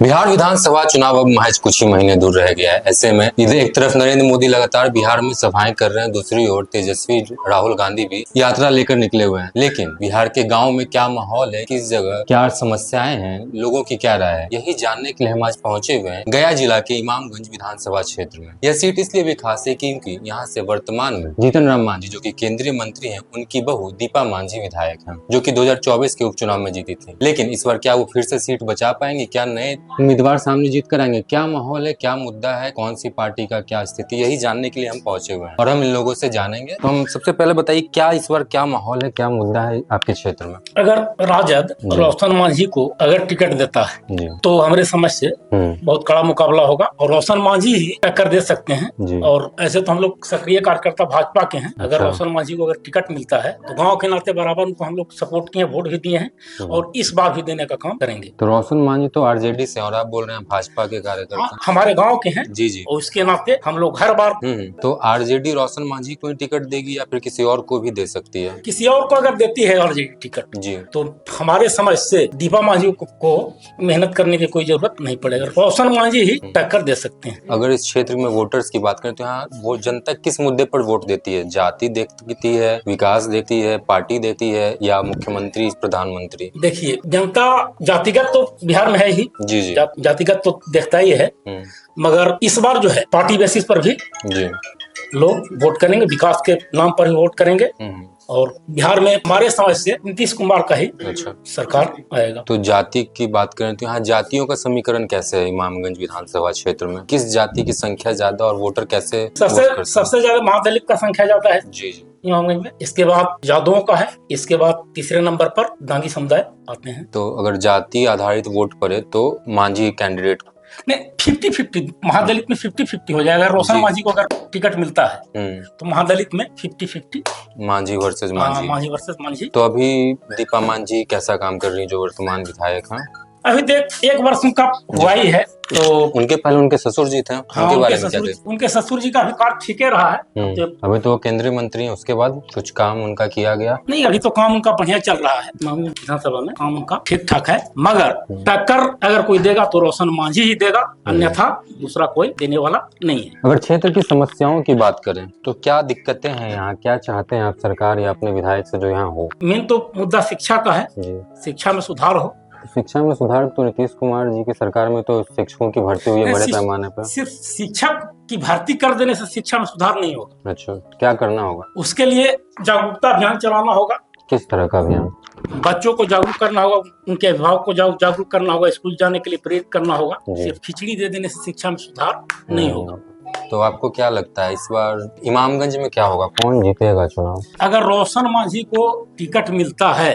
बिहार विधानसभा चुनाव अब महज कुछ ही महीने दूर रह गया है। ऐसे में इधर एक तरफ नरेंद्र मोदी लगातार बिहार में सभाएं कर रहे हैं, दूसरी ओर तेजस्वी राहुल गांधी भी यात्रा लेकर निकले हुए हैं। लेकिन बिहार के गांव में क्या माहौल है, किस जगह क्या समस्याएं हैं, लोगों की क्या राय है, यही जानने के लिए हम आज पहुंचे हुए हैं गया जिला के इमामगंज विधानसभा क्षेत्र में। यह सीट इसलिए भी खास है क्योंकि यहाँ से वर्तमान में जीतन राम मांझी जो की केंद्रीय मंत्री है, उनकी बहू दीपा मांझी विधायक है, जो की 2024 के उपचुनाव में जीती थी। लेकिन इस बार क्या वो फिर से सीट बचा पाएंगे, क्या नए उम्मीदवार सामने जीत कर आएंगे, क्या माहौल है, क्या मुद्दा है, कौन सी पार्टी का क्या स्थिति, यही जानने के लिए हम पहुंचे हुए हैं और हम इन लोगों से जानेंगे। तो हम सबसे पहले बताइए क्या इस बार क्या माहौल है, क्या मुद्दा है आपके क्षेत्र में। अगर राजद रोशन मांझी को अगर टिकट देता है तो हमारे समझ से बहुत कड़ा मुकाबला होगा और रोशन मांझी ही टक्कर दे सकते हैं। और ऐसे तो हम लोग सक्रिय कार्यकर्ता भाजपा के हैं। अगर रोशन मांझी को अगर टिकट मिलता है तो गाँव के नाते बराबर उनको हम लोग सपोर्ट किए, वोट भी दिए हैं और इस बार भी देने का काम करेंगे। तो रोशन मांझी तो आरजेडी से और आप बोल रहे हैं भाजपा के कार्यकर्ता, हमारे गांव के हैं। जी जी। और उसके नाते हम लोग हर बार तो आरजेडी रोशन मांझी को ही टिकट देगी या फिर किसी और को भी दे सकती है? किसी और को अगर देती है आरजेडी टिकट जी, तो हमारे समझ से दीपा मांझी को मेहनत करने की कोई जरूरत नहीं पड़ेगा, रोशन मांझी ही टक्कर दे सकते हैं। अगर इस क्षेत्र में वोटर्स की बात करें तो यहाँ वो जनता किस मुद्दे पर वोट देती है? जाति देखती है, विकास देखती है, पार्टी देती है या मुख्यमंत्री प्रधानमंत्री? देखिए, जनता जातिगत तो बिहार में है ही, जी जी, जातिगत तो देखता ही है, मगर इस बार जो है पार्टी बेसिस पर भी जी लोग वोट करेंगे, विकास के नाम पर ही वोट करेंगे। और बिहार में हमारे समझ से नीतीश कुमार का ही सरकार आएगा। तो जाति की बात करें तो यहाँ जातियों का समीकरण कैसे है? इमामगंज विधानसभा क्षेत्र में किस जाति की संख्या ज्यादा और वोटर कैसे? सबसे ज्यादा महादलित का संख्या ज्यादा है जी जी इमामगंज में। इसके बाद यादवों का है, इसके बाद तीसरे नंबर पर दांगी समुदाय आते हैं। तो अगर जाति आधारित वोट पड़े तो मांझी कैंडिडेट नहीं, 50-50 महादलित में 50-50 हो जाएगा। रोशन मांझी को अगर टिकट मिलता है तो महादलित में 50-50 मांझी वर्सेस मांझी। तो अभी दीपा मांझी कैसा काम कर रही है जो वर्तमान विधायक हैं? अभी देख, एक वर्ष उनका हुआ ही है तो उनके पहले उनके ससुर जी थे, उनके बारे में क्या कहते? उनके ससुर जी का भी कार्य ठीक ही रहा है। अभी तो वो केंद्रीय मंत्री हैं, उसके बाद कुछ काम उनका किया गया नहीं? अभी तो काम उनका बढ़िया चल रहा है, विधानसभा में काम उनका ठीक ठाक है। मगर टक्कर अगर कोई देगा तो रोशन मांझी ही देगा, अन्यथा दूसरा कोई देने वाला नहीं है। अगर क्षेत्र की समस्याओं की बात करें तो क्या दिक्कतें हैं यहाँ, क्या चाहते हैं आप सरकार या अपने विधायक से जो यहाँ हो? मेन तो मुद्दा शिक्षा का है, शिक्षा में सुधार हो। शिक्षा में सुधार तो नीतीश कुमार जी की सरकार में तो शिक्षकों की भर्ती हुई है बड़े पैमाने पर। सिर्फ शिक्षक की भर्ती कर देने से शिक्षा में सुधार नहीं होगा। अच्छा, क्या करना होगा? उसके लिए जागरूकता अभियान चलाना होगा। किस तरह का अभियान? बच्चों को जागरूक करना होगा, उनके अभिभावक को जागरूक करना होगा, स्कूल जाने के लिए प्रेरित करना होगा। सिर्फ खिचड़ी दे देने से शिक्षा में सुधार नहीं होगा। तो आपको क्या लगता है इस बार इमामगंज में क्या होगा, कौन जीतेगा चुनाव? अगर रोशन मांझी को टिकट मिलता है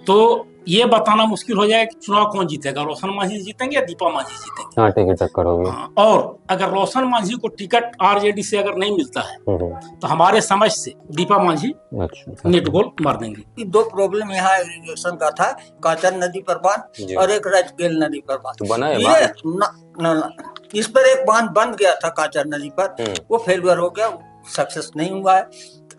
तो ये बताना मुश्किल हो जाएगा कि चुनाव कौन जीतेगा, रोशन मांझी जीतेंगे या दीपा मांझी जीतेंगे। हाँ, टिकट टक्कर होगी। और अगर रोशन मांझी को टिकट आरजेडी से अगर नहीं मिलता है तो हमारे समझ से दीपा मांझी नेट गोल मार देंगे। दो प्रॉब्लम यहाँ इरिगेशन का था, काचर नदी पर बांध और एक राजकेल नदी पर बांध। तो बना है इस पर एक बांध बन गया था काचर नदी पर, वो फेलियर हो गया, सक्सेस नहीं हुआ है।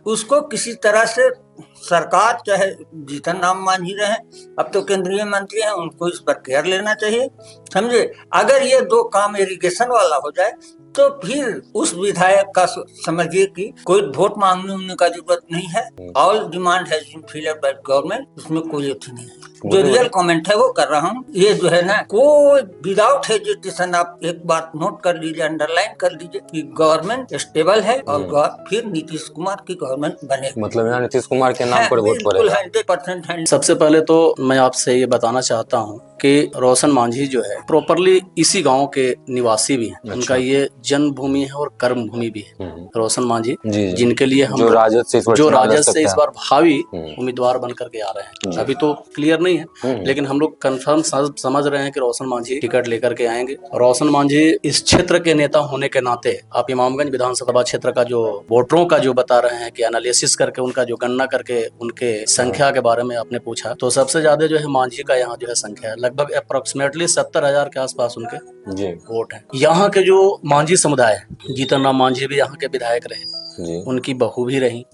उसको किसी तरह से सरकार, चाहे जीतन राम मांझी रहे, अब तो केंद्रीय मंत्री हैं, उनको इस पर केयर लेना चाहिए, समझे। अगर ये दो काम इरिगेशन वाला हो जाए तो फिर उस विधायक का समझिए कि कोई वोट मांगने का जरूरत नहीं है। All demand has been fulfilled by government, उसमें कोई अथी नहीं है। जो रियल कमेंट है वो कर रहा हूँ। ये जो है ना, कोई विदाउट हेजिटेशन आप एक बात नोट कर लीजिए, अंडरलाइन कर लीजिए कि गवर्नमेंट स्टेबल है और फिर नीतीश कुमार की गवर्नमेंट बनेगी। मतलब यहाँ नीतीश कुमार के नाम पर वोट पड़ेगा 100% है। सबसे पहले तो मैं आपसे ये बताना चाहता हूँ कि रोशन मांझी जो है प्रॉपरली इसी गांव के निवासी भी हैं। अच्छा। उनका ये जन्मभूमि है और कर्म भूमि भी है रोशन मांझी, जिनके लिए हम जो राजद से इस बार भावी उम्मीदवार बन करके आ रहे हैं। अभी तो क्लियर नहीं है, लेकिन हम लोग कंफर्म समझ रहे हैं कि रोशन मांझी टिकट लेकर के आएंगे। रोशन मांझी इस क्षेत्र के नेता होने के नाते, आप इमामगंज विधानसभा क्षेत्र का जो वोटरों का जो बता रहे हैं कि एनालिसिस करके उनका जो गणना करके उनके संख्या के बारे में आपने पूछा, तो सबसे ज्यादा जो है मांझी का यहाँ जो है संख्या है, लगभग अप्रोक्सीमेटली 70,000 के आसपास उनके वोट है। यहाँ के जो मांझी समुदाय है, जीतन राम मांझी भी यहाँ के विधायक रहे, जी। उनकी बहू भी रही,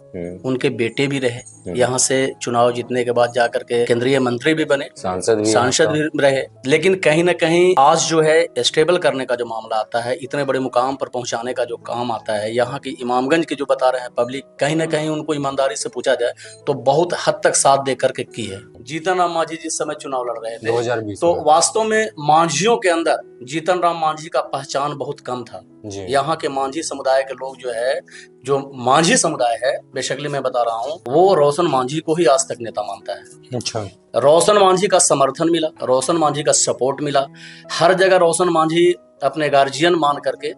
उनके बेटे भी रहे, यहाँ से चुनाव जीतने के बाद जाकर के केंद्रीय मंत्री भी बने, सांसद भी रहे। लेकिन कहीं ना कहीं आज जो है स्टेबल करने का जो मामला आता है, इतने बड़े मुकाम पर पहुंचाने का जो काम आता है, यहाँ की इमामगंज की जो बता रहे हैं पब्लिक, कहीं ना कहीं उनको ईमानदारी से पूछा जाए तो बहुत हद तक साथ दे करके की है। जीतन राम मांझी जिस समय चुनाव लड़ रहे थे 2020 तो वास्तव में मांझियों के अंदर जीतन राम मांझी का पहचान बहुत कम था। यहाँ के मांझी समुदाय के लोग जो है, जो मांझी समुदाय है, बेसिकली मैं बता रहा हूँ, वो रोशन मांझी को ही आज तक नेता मानता है। अच्छा। रोशन मांझी का समर्थन मिला, रोशन मांझी का सपोर्ट मिला, हर जगह रोशन मांझी अपने गार्जियन मान करके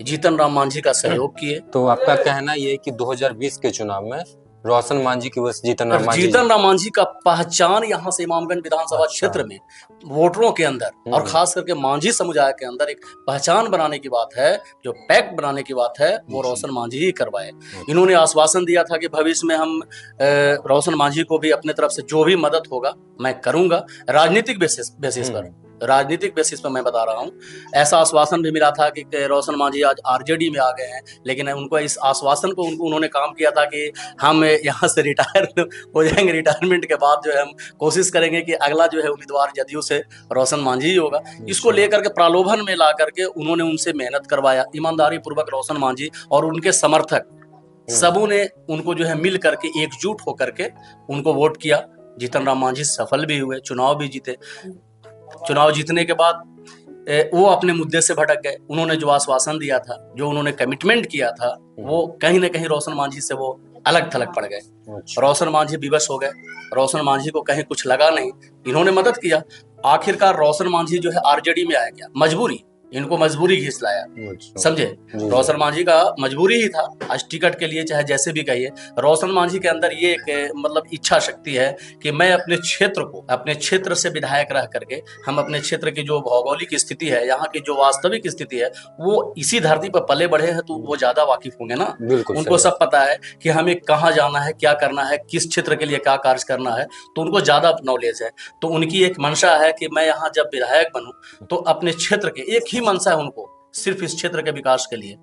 जीतन राम मांझी का सहयोग किए। तो आपका कहना ये है कि 2020 के चुनाव में रोशन मांझी की वजह से जीतन राम मांझी का पहचान यहाँ से इमामगंज विधानसभा क्षेत्र में वोटरों के अंदर और खास करके मांझी समुदाय के अंदर एक पहचान बनाने की बात है, जो पैक्ट बनाने की बात है, वो रोशन मांझी ही करवाए। इन्होंने आश्वासन दिया था कि भविष्य में हम रोशन मांझी को भी अपने तरफ से जो भी मदद होगा मैं करूंगा, राजनीतिक बेसिस पर मैं बता रहा हूँ। ऐसा आश्वासन भी मिला था कि रोशन मांझी आज आरजेडी में आ गए हैं, लेकिन उनको इस आश्वासन को उन्होंने काम किया था कि हम यहाँ से रिटायर हो जाएंगे, रिटायरमेंट के बाद जो है हम कोशिश करेंगे कि अगला जो है उम्मीदवार जदयू से रोशन मांझी ही होगा। इसको लेकर के प्रलोभन में ला करके उन्होंने उनसे मेहनत करवाया, ईमानदारी पूर्वक रोशन मांझी और उनके समर्थक सबों ने उनको जो है मिल करके एकजुट होकर के उनको वोट किया। जीतन राम मांझी सफल भी हुए, चुनाव भी जीते। चुनाव जीतने के बाद वो अपने मुद्दे से भटक गए। उन्होंने जो आश्वासन दिया था, जो उन्होंने कमिटमेंट किया था, वो कहीं ना कहीं रोशन मांझी से वो अलग थलग पड़ गए। रोशन मांझी विवश हो गए, रोशन मांझी को कहीं कुछ लगा नहीं, इन्होंने मदद किया। आखिरकार रोशन मांझी जो है आरजेडी में आया, गया मजबूरी, इनको मजबूरी घिस लाया, समझे। रोशन मांझी का मजबूरी ही था आज टिकट के लिए, चाहे जैसे भी कहिए। रोशन मांझी के अंदर ये एक मतलब इच्छा शक्ति है कि मैं अपने क्षेत्र को, अपने क्षेत्र से विधायक रह करके, हम अपने क्षेत्र की जो भौगोलिक स्थिति है, यहाँ की जो वास्तविक स्थिति है, वो इसी धरती पर पले बढ़े हैं, तो वो ज्यादा वाकिफ होंगे ना। उनको सब पता है कि हमें कहाँ जाना है, क्या करना है, किस क्षेत्र के लिए क्या कार्य करना है, तो उनको ज्यादा नॉलेज है। तो उनकी एक मंशा है कि मैं यहाँ जब विधायक बनूं तो अपने क्षेत्र के, एक ही मंशा है उनको, सिर्फ इस क्षेत्र के विकास के लिए।